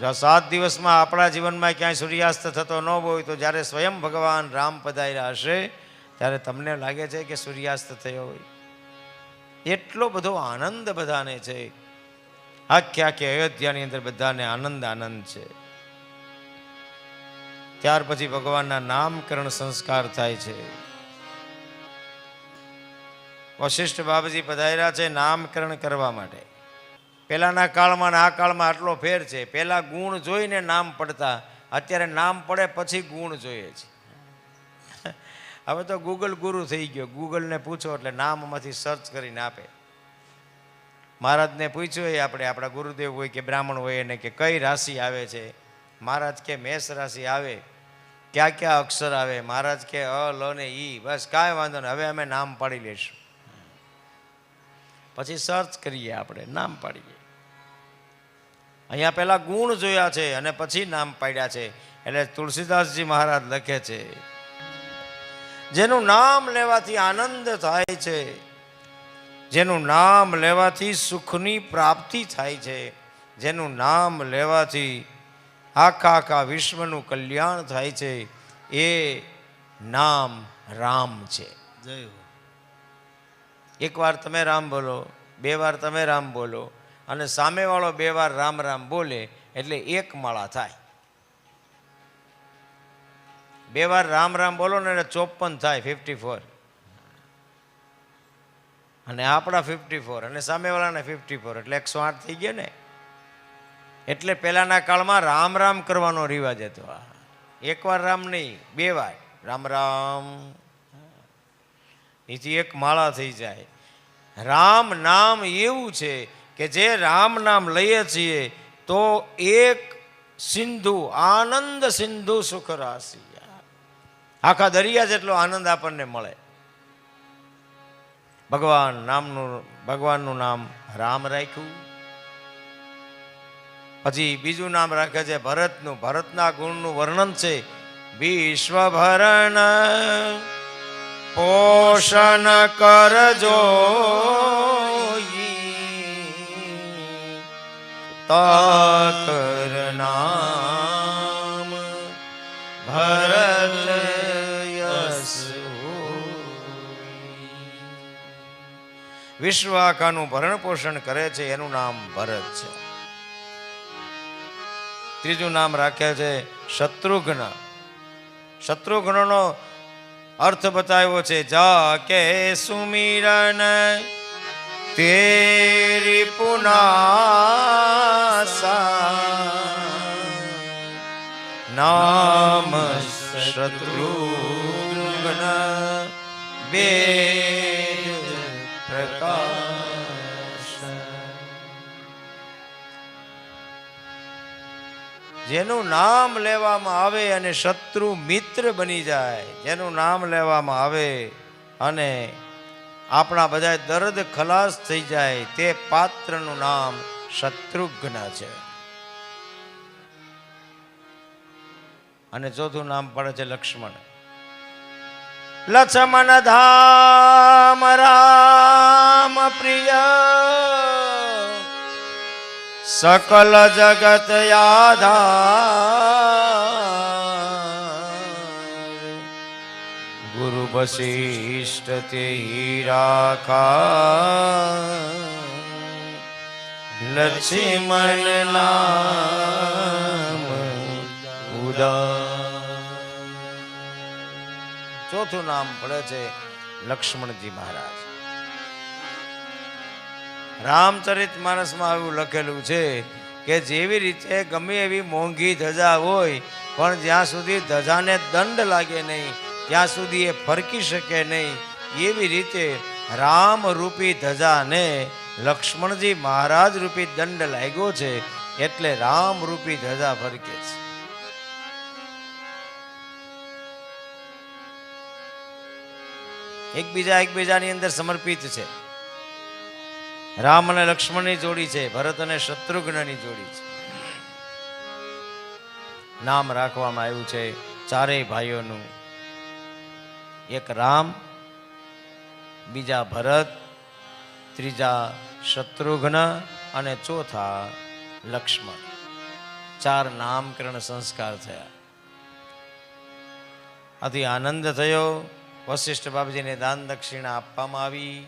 જો 7 દિવસમાં આપણા જીવનમાં ક્યાંય સૂર્યાસ્ત થતો ન હોય તો જ્યારે સ્વયં ભગવાન રામ પધાર્યા હશે ત્યારે તમને લાગે છે કે સૂર્યાસ્ત થયો હોય? એટલો બધો આનંદ બધાને છે. આખી અયોધ્યાની અંદર બધાને આનંદ છે. ત્યાર પછી ભગવાનના નામકરણ સંસ્કાર થાય છે. વશિષ્ઠ બાબાજી પધાર્યા છે નામકરણ કરવા માટે. પહેલાના કાળમાં આ કાળમાં આટલો ફેર છે. પહેલા ગુણ જોઈને નામ પડતા, અત્યારે નામ પડે પછી ગુણ જોઈએ છે. હવે તો ગૂગલ ગુરુ થઈ ગયો. ગૂગલને પૂછો એટલે નામમાંથી સર્ચ કરીને આપે. મહારાજને પૂછ્યું એ આપણા ગુરુદેવ હોય કે બ્રાહ્મણ હોય એને કે કઈ રાશિ આવે છે? મહારાજ કે મેષ રાશિ આવે. ક્યાં અક્ષર આવે? મહારાજ કે અ લ ને ઈ. બસ કાંઈ વાંધો નહીં, હવે અમે નામ પાડી લઈશું. પછી સર્ચ કરીએ, આપણે નામ પાડીએ. અહીંયા પહેલા ગુણ જોયા છે અને પછી નામ પાડ્યા છે. એટલે તુલસીદાસજી મહારાજ લખે છે, જેનું નામ લેવાથી આનંદ થાય છે, જેનું નામ લેવાથી સુખની પ્રાપ્તિ થાય છે, જેનું નામ લેવાથી આખા વિશ્વનું કલ્યાણ થાય છે, એ નામ રામ છે. જય હો. એક વાર તમે રામ બોલો, 2 વાર તમે રામ બોલો અને સામેવાળો 2 વાર રામ રામ બોલે એટલે 1 માળા થાય. 2 વાર રામ રામ બોલો ને એટલે 54 થાય, 54. અને આપણા 54 અને સામેવાળાને 54 એટલે 108 થઈ ગયા ને. એટલે પહેલાના કાળમાં રામ રામ કરવાનો રિવાજ હતો. 1 વાર રામ નહીં, 2 વાર રામ રામ. એથી 1 માળા થઈ જાય. રામ નામ એવું છે કે જે રામ નામ લઈએ છીએ તો એક સિંધુ આનંદ સિંધુ સુખ રાશિ, આખા દરિયા જેટલો આનંદ આપણને મળે. ભગવાનનું નામ રામ રાખ્યું. પછી બીજું નામ રાખે છે ભરતનું. ભરતના ગુણનું વર્ણન છે, વિશ્વભરણ પોષણ કરજો તકર નામ ભરત યશુ. વિશ્વ આખાનું ભરણ પોષણ કરે છે એનું નામ ભરત છે. ત્રીજું નામ રાખે છે શત્રુઘ્ન. શત્રુઘ્નનો અર્થ બતાવ્યો છે, જા કે સુમિરન તેરી પુનાસા નામ શત્રુઘ્ન વેદ પ્રકાશ. જેનું નામ લેવામાં આવે અને શત્રુ મિત્ર બની જાય, જેનું નામ લેવામાં આવે અને આપણા બધા દર્દ ખલાસ થઈ જાય, તે પાત્રનું નામ શત્રુઘ્ન છે. અને ચોથું નામ પડે છે લક્ષ્મણ. લક્ષ્મણ ધામ રામ પ્રિય સકલ જગત આધાર. ગુરુ વશિષ્ઠ તે રાખા લક્ષ્મણ નામ ઉદાર. ચોથું નામ પડે છે લક્ષ્મણજી મહારાજ. રામચરિત માનસમાં એવું લખેલું છે કે જેવી રીતે ગમે એવી મોંઘી ધજા હોય પણ જ્યાં સુધી ધજાને દંડ લાગે નહીં ત્યાં સુધી એ ફરકી શકે નહીં, એવી રીતે રામ રૂપી ધજાને લક્ષ્મણજી મહારાજ રૂપી દંડ લાગ્યો છે એટલે રામ રૂપી ધજા ફરકે છે. એકબીજાની અંદર સમર્પિત છે. રામ અને લક્ષ્મણની જોડી છે, ભરત અને શત્રુઘ્નની જોડી છે. નામ રાખવામાં આવ્યું છે ચારેય ભાઈઓનું. એક રામ, બીજા ભરત, ત્રીજા શત્રુઘ્ન અને ચોથા લક્ષ્મણ. 4 નામકરણ સંસ્કાર થયા. આથી આનંદ થયો. વશિષ્ઠ બાપજીને દાન દક્ષિણા આપવામાં આવી.